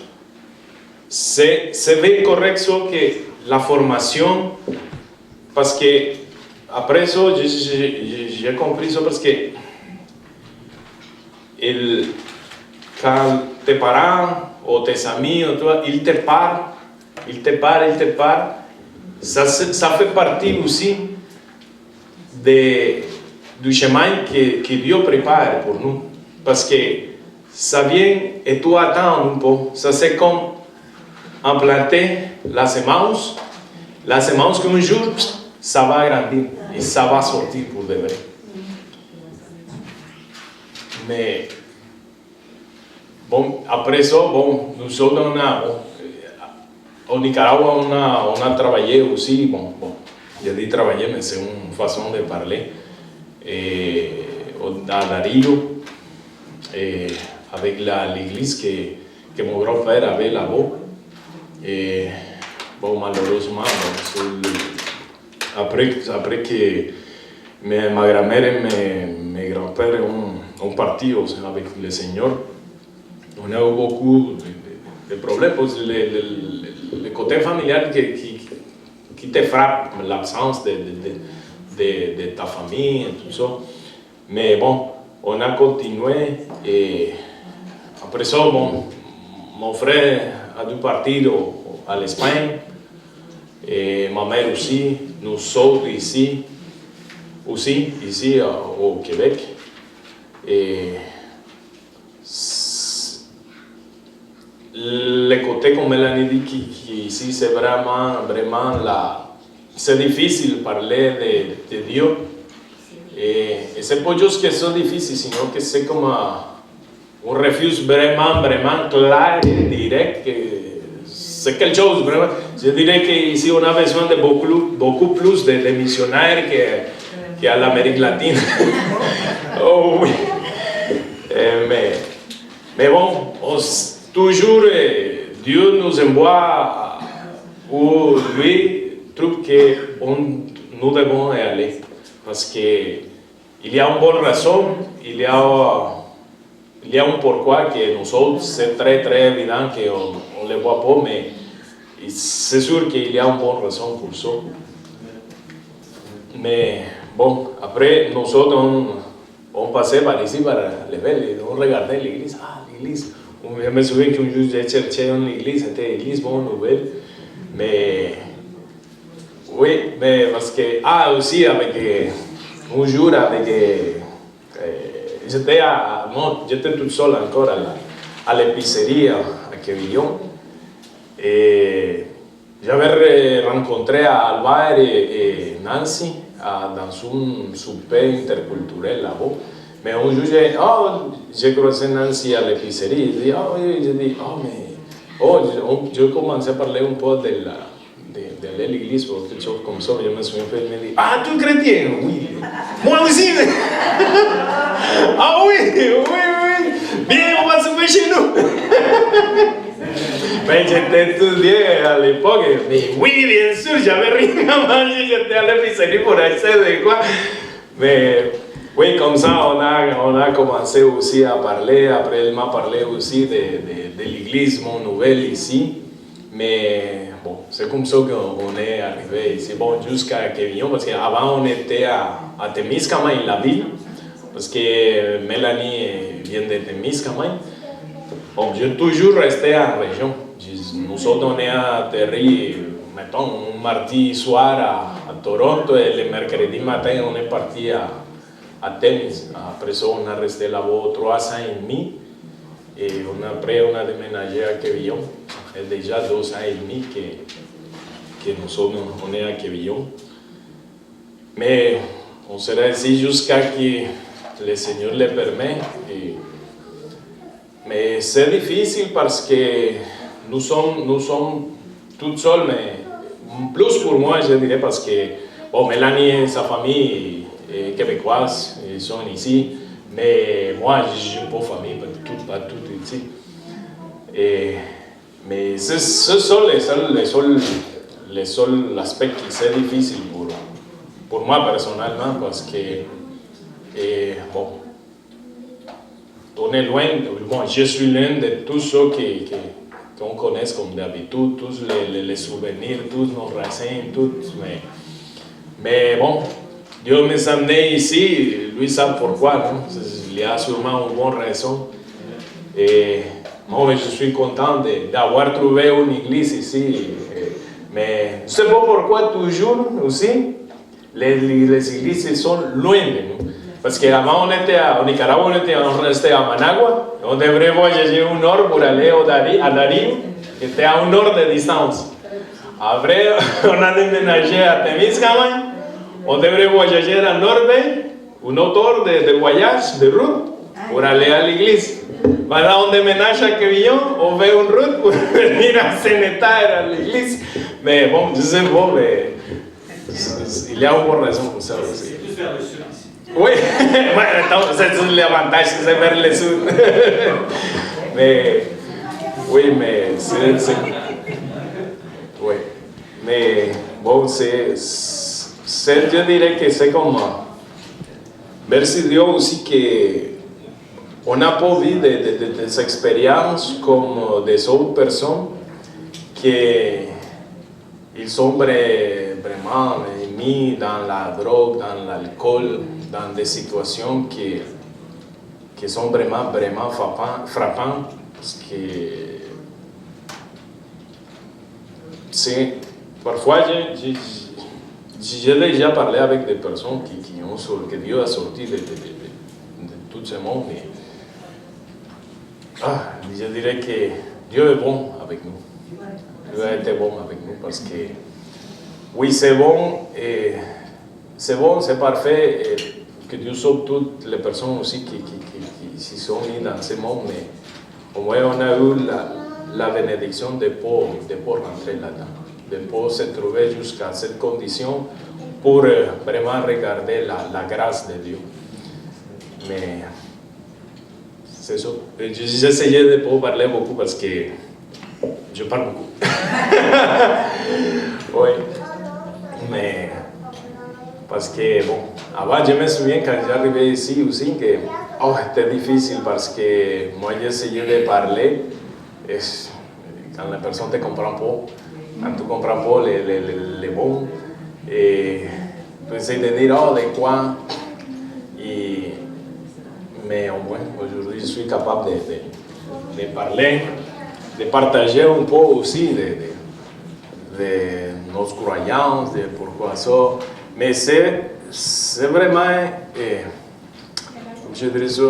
c'est bien correct ça que la formation, parce que après ça, j'ai compris ça parce que quand tes parents ou tes amis, ou toi, ils te parlent, ça fait partie aussi du chemin que Dieu prépare pour nous. Parce que ça vient et tu attends un peu. Ça c'est comme implanter la semence qu'un jour, ça va grandir et ça va sortir pour de vrai. Mais bon, après ça, bon, nous sommes au Nicaragua, on a travaillé aussi, bon, je dis travailler, mais c'est une façon de parler, à Darío, avec l'église que mon grand-père avait là-bas. Et bon, malheureusement, après que ma grand-mère et mes grands-pères ont parti avec le Seigneur, on a eu beaucoup de problèmes parce que le côté familial qui te frappe, l'absence de ta famille et tout ça. Mais bon, on a continué et après ça, bon, mon frère a dû partir à l'Espagne et ma mère aussi. Nous sommes ici aussi ici au Québec. Et le côté, comme Mélanie dit, qui ici c'est vraiment c'est difficile de parler de Dieu. Et c'est pas juste que c'est difficile, sinon que c'est comme un refus vraiment clair et direct. C'est quelque chose vraiment. Je dirais qu'ici on a besoin de beaucoup plus de missionnaires qu'à l'Amérique latine. Oh oui. Mais bon, toujours Dieu nous envoie où lui trouve que nous devons aller. Parce qu'il y a une bonne raison, il y a un pourquoi que nous autres, c'est très évident qu'on ne le voit pas, mais c'est sûr qu'il y a une bonne raison pour ça. Mais bon, après, nous autres, on passait par ici, par les villes, on regardait l'église. Ah, l'église. Je me souviens qu'un jour j'ai cherché une église, c'était l'église bonne nouvelle. Mais oui, mais parce que, aussi avec un jour, j'étais tout seul encore à l'épicerie à Quevillon. Et j'avais rencontré Albert et Nancy dans un souper interculturel là-bas. Mais un jour, j'ai croisé Nancy à l'épicerie. Je commençais à parler un peu de l'église ou quelque chose comme ça. Je me souviens, il me dit, ah, tu es chrétien? Oui. Moi aussi. Ah oui. Bien, on va souper chez nous. Mais j'étais étudiant à l'époque, mais oui, bien sûr, j'avais rien à manger, j'étais à l'épicerie pour acheter de quoi. Mais oui, comme ça, on a commencé aussi à parler. Après, elle m'a parlé aussi de l'église Mon Nouvelle ici. Mais bon, c'est comme ça qu'on est arrivé ici. Bon, jusqu'à Quevillon, parce qu'avant, on était à Témiscamingue, la ville, parce que Mélanie vient de Témiscamingue. Bon, j'ai toujours resté en région. Nous autres, on est atterri, mettons, un mardi soir à Toronto et le mercredi matin, on est parti à Témis. Après ça, on a resté là-bas 3 ans et demi. Et après, on a déménagé à Quevillon. Ça fait déjà 2 ans et demi que nous sommes, on est à Quevillon. Mais on sera ici jusqu'à ce que le Seigneur le permet. Mais c'est difficile parce que nous sommes tout seuls, mais plus pour moi, je dirais, parce que bon, Mélanie et sa famille est québécoise, ils sont ici, mais moi, je n'ai pas de famille, pas tout ici. Mais ce sont les seuls aspects qui sont difficiles pour moi personnellement, parce que, bon, on est loin, bon, je suis loin de tout ce qu'on connaît comme d'habitude, tous les souvenirs, tous nos racines, tout, mais bon, Dieu m'a amené ici, lui sait pourquoi, non? Il y a sûrement une bonne raison. Et moi, je suis content d'avoir trouvé une église ici, mais je ne sais pas pourquoi toujours aussi, les églises sont loin de nous. Parce qu'avant, on était au Nicaragua, on restait à Managua. On devrait voyager 1 heure pour aller à Darío, qui était à 1 heure de distance. Après, on a déménagé à Témiscamingue. On devrait voyager à Norvège, 1 heure de voyage, de route, pour aller à l'église. Maintenant, on déménage à Quevillon, on fait une route pour venir à Sénétal, à l'église. Mais bon, je sais pas, mais il y a une bonne raison pour ça aussi. Oui, c'est l'avantage, c'est vers le sud. Mais, oui, mais oui, mais bon, je dirais que c'est comme, merci Dieu aussi qu'on n'a pas vu des expériences comme des autres personnes qu'ils sont vraiment mis dans la drogue, dans l'alcool, dans des situations qui sont vraiment frappantes, parce que parfois j'ai déjà parlé avec des personnes que Dieu a sorti de tout ce monde. Et, je dirais que Dieu est bon avec nous. Dieu a été bon avec nous parce que, oui, c'est bon, c'est parfait, et que Dieu sauve toutes les personnes aussi qui s'y sont mis dans ce monde, mais au moins on a eu la bénédiction de ne pas rentrer là-dedans, de ne pas se trouver jusqu'à cette condition pour vraiment regarder la grâce de Dieu. Mais c'est ça. J'essayais de ne pas parler beaucoup parce que je parle beaucoup. Oui. Mais parce que, bon, avant je me souviens quand j'arrivais ici aussi que c'était difficile parce que moi j'essayais de parler et quand la personne ne te comprend pas, quand tu ne comprends pas les mots, et tu essaies de dire de quoi, mais au moins aujourd'hui je suis capable de parler, de partager un peu aussi de nos croyances, de pourquoi ça. Mais c'est vraiment, je dirais ça,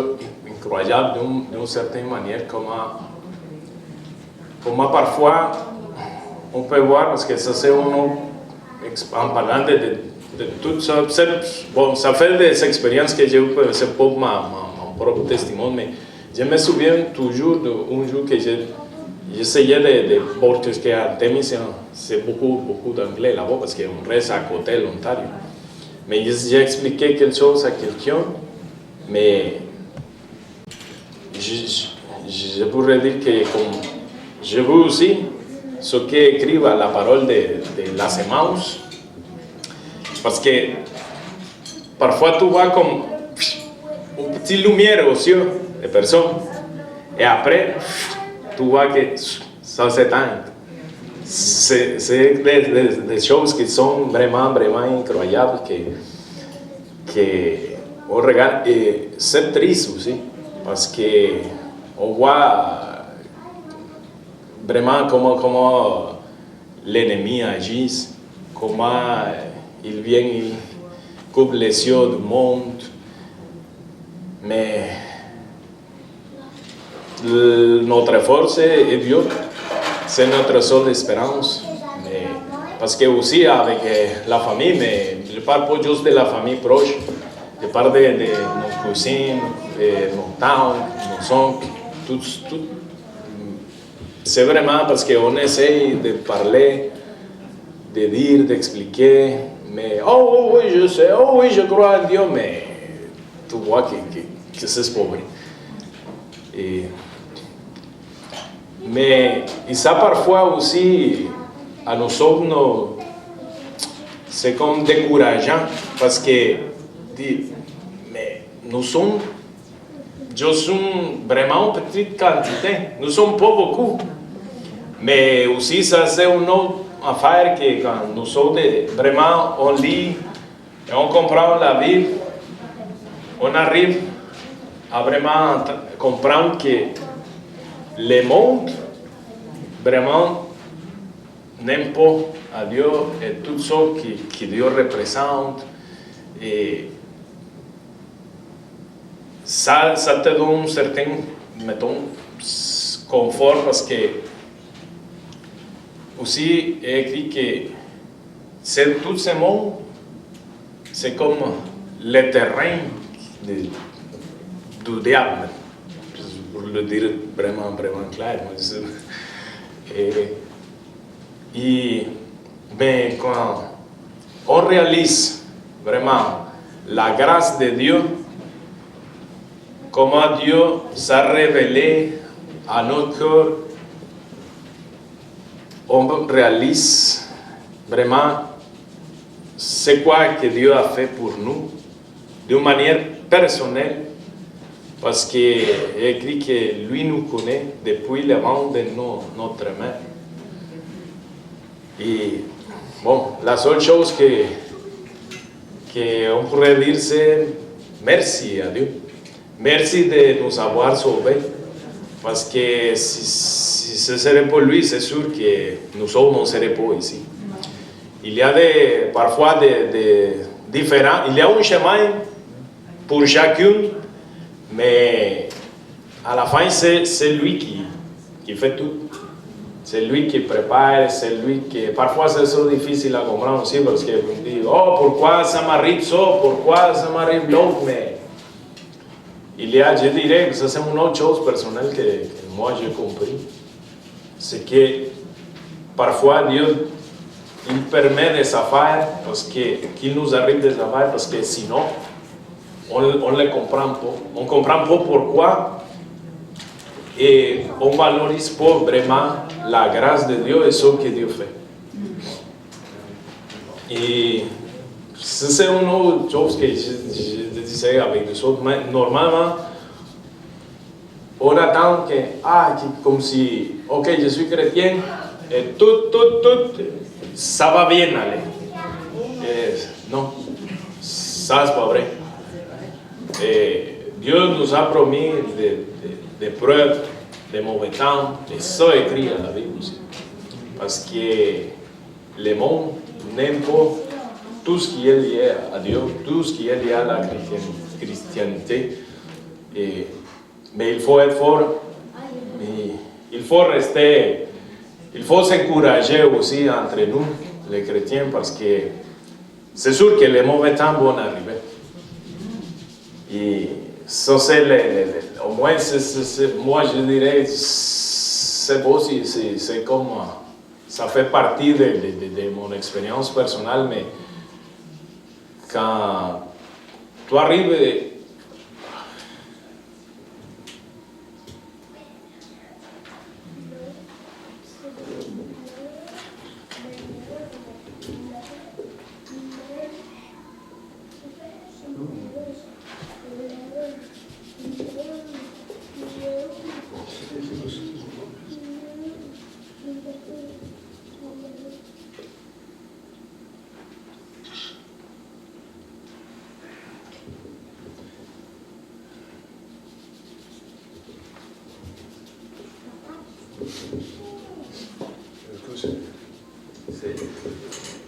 incroyable d'une certaine manière comment parfois on peut voir, parce que ça c'est en parlant de tout ça, bon, ça fait des expériences que j'ai eues, c'est pas mon propre témoignage, mais je me souviens toujours d'un jour que j'essayais de parce qu'à Témis, c'est beaucoup d'anglais là-bas, parce qu'on reste à côté de l'Ontario. Mais j'ai expliqué quelque chose à quelqu'un, mais je pourrais dire que comme je veux aussi ce qu'écrit la parole de la semence, parce que parfois tu vois comme une petite lumière aux yeux des personnes, et après tu vois que ça s'éteint. C'est des choses qui sont vraiment incroyables que on regarde, et c'est triste aussi parce que on voit vraiment comment l'ennemi agit, comment il vient, il coupe les yeux du monde, mais notre force est Dieu. C'est notre seule espérance, mais parce que aussi avec la famille, mais je ne parle pas juste de la famille proche, je parle de nos cousines, de nos tantes, nos oncles, tout. C'est vraiment parce qu'on essaye de parler, de dire, d'expliquer, mais oui, je sais, oui, je crois en Dieu, mais tu vois que c'est pas vrai. Mais ça parfois aussi, à nous autres, c'est comme décourageant parce que mais nous sommes, je suis vraiment une petite quantité, nous ne sommes pas beaucoup. Mais aussi, ça c'est une autre affaire que quand nous autres, vraiment, on lit et on comprend la Bible, on arrive à vraiment comprendre que le monde vraiment n'aime pas à Dieu et tout ce que Dieu représente. Et ça te donne un certain, mettons, confort parce que aussi est écrit que tout ce monde, c'est comme le terrain du diable. Pour le dire vraiment clair. Mais quand on réalise vraiment la grâce de Dieu, comment Dieu s'est révélé à notre cœur, on réalise vraiment c'est quoi que Dieu a fait pour nous d'une manière personnelle. Parce qu'il est écrit que lui nous connaît depuis le ventre de notre mère. Et bon, la seule chose qu'on pourrait dire, c'est merci à Dieu. Merci de nous avoir sauvés. Parce que si ce serait pour lui, c'est sûr que nous autres ne serions pas ici. il y a parfois des différents, il y a un chemin pour chacun, mais à la fin, c'est lui qui fait tout. C'est lui qui prépare, c'est lui qui... Parfois, c'est so difficile à comprendre aussi parce que vous me dites, oh, pourquoi ça m'arrive ça, pourquoi ça m'arrive l'autre, mais il y a, je dirais que ça c'est une autre chose personnelle que moi j'ai compris. C'est que parfois Dieu, il permet des affaires parce qu'il nous arrive des affaires parce que sinon, on ne les comprend pas. On ne comprend pas pourquoi. Et on ne valorise pas vraiment la grâce de Dieu et ce que Dieu fait. Et c'est une autre chose que je disais avec les autres. Mais normalement, on attend que, comme si, ok, je suis chrétien, et tout, ça va bien aller. Et non, ça c'est pas vrai. Et Dieu nous a promis des preuves, des mauvais temps, et ça écrit à la Bible aussi. Parce que le monde n'aime pas tout ce qui est lié à Dieu, tout ce qui est lié à la chrétienté. Mais il faut être fort, mais il faut rester, il faut s'encourager aussi entre nous, les chrétiens, parce que c'est sûr que les mauvais temps vont arriver. Et ça, c'est au moins, moi je dirais, c'est beau, c'est comme, ça fait partie de mon expérience personnelle, mais quand tu arrives,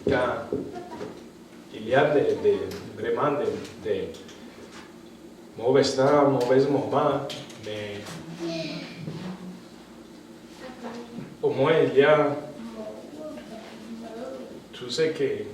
quand il y a vraiment des mauvais temps, mauvais moments, mais au moins il y a tout ce que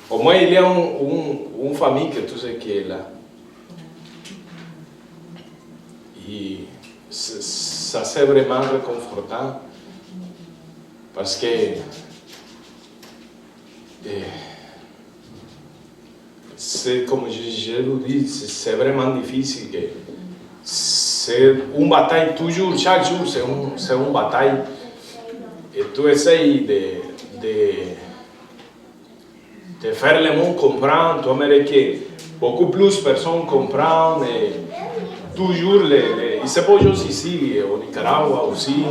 au moins il y a une famille que tout ce qui est là. Et ça c'est vraiment réconfortant parce que c'est comme je vous dis, c'est vraiment difficile. C'est une bataille toujours, chaque jour c'est une bataille. Et tu essayes de faire le monde comprendre, tu aimerais que beaucoup plus de personnes comprennent, et toujours, et c'est pas juste ici, au Nicaragua aussi,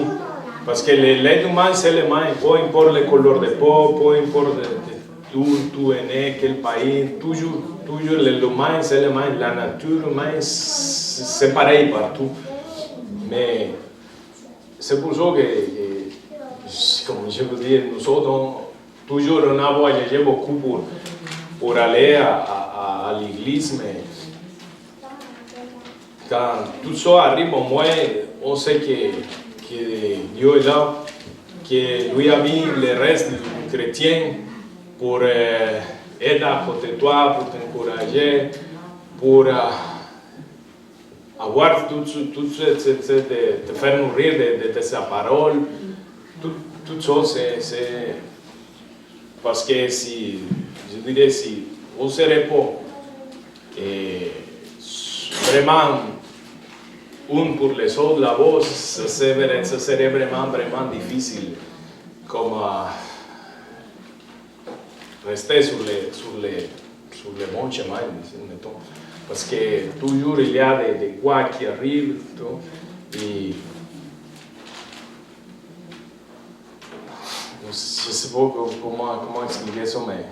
parce que l'être humain c'est l'humain, peu importe le couleur de peau, peu importe d'où tu es né, quel pays, toujours l'humain c'est l'humain, la nature humaine c'est pareil partout. Mais c'est pour ça que, comme je vous dis, nous autres, toujours on a voyagé beaucoup pour aller à l'église, mais quand tout ça arrive, au moins, on sait que Dieu est là, que lui a mis le reste du chrétien pour aider à côté de toi, pour t'encourager, pour avoir tout te faire nourrir de sa parole, tout ça, c'est parce que si, je dirais, si vous ne serez pas vraiment pour les autres là-bas, ça serait vraiment difficile comme rester sur le bon chemin, mettons. Parce que toujours il y a des quoi qui arrivent, et je ne sais pas comment expliquer ça, mais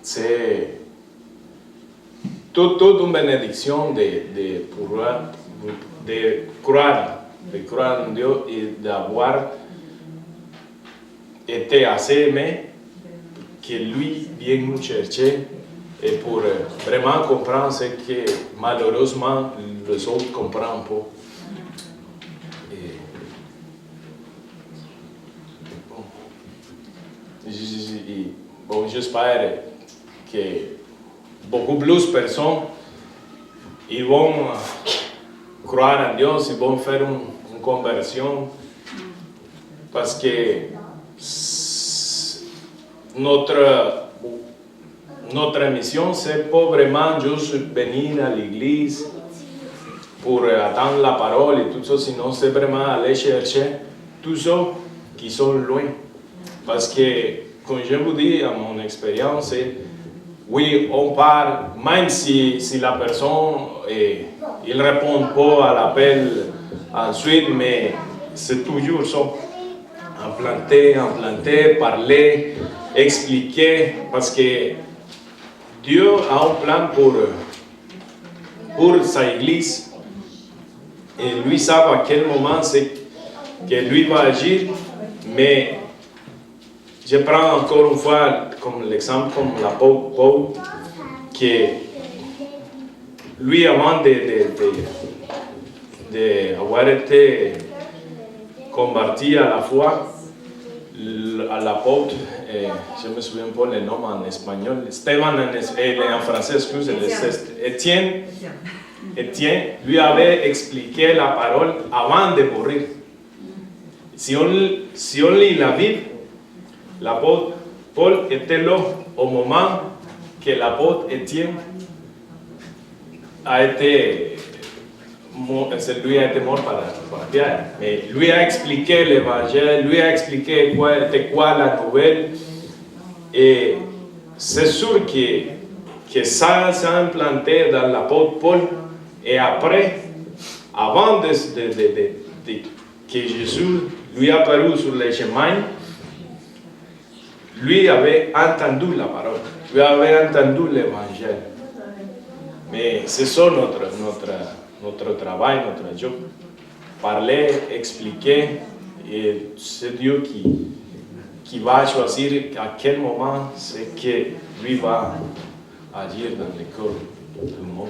c'est toute une bénédiction de croire en Dieu et d'avoir été assez aimé que lui vienne nous chercher et pour vraiment comprendre ce que malheureusement les autres ne comprennent pas. Bon, j'espère que beaucoup plus de personnes ils vont croire en Dieu, ils vont faire une conversion parce que notre mission, c'est pas vraiment juste venir à l'église pour attendre la parole et tout ça, sinon c'est vraiment aller chercher tous ceux qui sont loin. Parce que, comme je vous dis, à mon expérience, oui, on parle, même si la personne ne répond pas à l'appel ensuite, mais c'est toujours ça. Implanter, parler, expliquer, parce que Dieu a un plan pour sa église et lui sait à quel moment c'est que lui va agir, mais je prends encore une fois comme l'exemple comme l'apôtre Paul, que lui avant d'avoir été converti à la foi, à l'apôtre, je ne me souviens pas le nom en espagnol, Esteban en français, Étienne lui avait expliqué la parole avant de mourir. Si on lit la Bible, l'apôtre Paul était là au moment que l'apôtre Étienne lui a été mort par Pierre. Mais lui a expliqué l'évangile, lui a expliqué était quoi la nouvelle. Et c'est sûr que ça s'est implanté dans l'apôtre Paul. Et après, avant que Jésus lui apparut sur les chemins, lui avait entendu la parole, lui avait entendu l'évangile. Mais c'est ça notre travail, notre job. Parler, expliquer, et c'est Dieu qui va choisir à quel moment c'est que lui va agir dans le cœur du monde.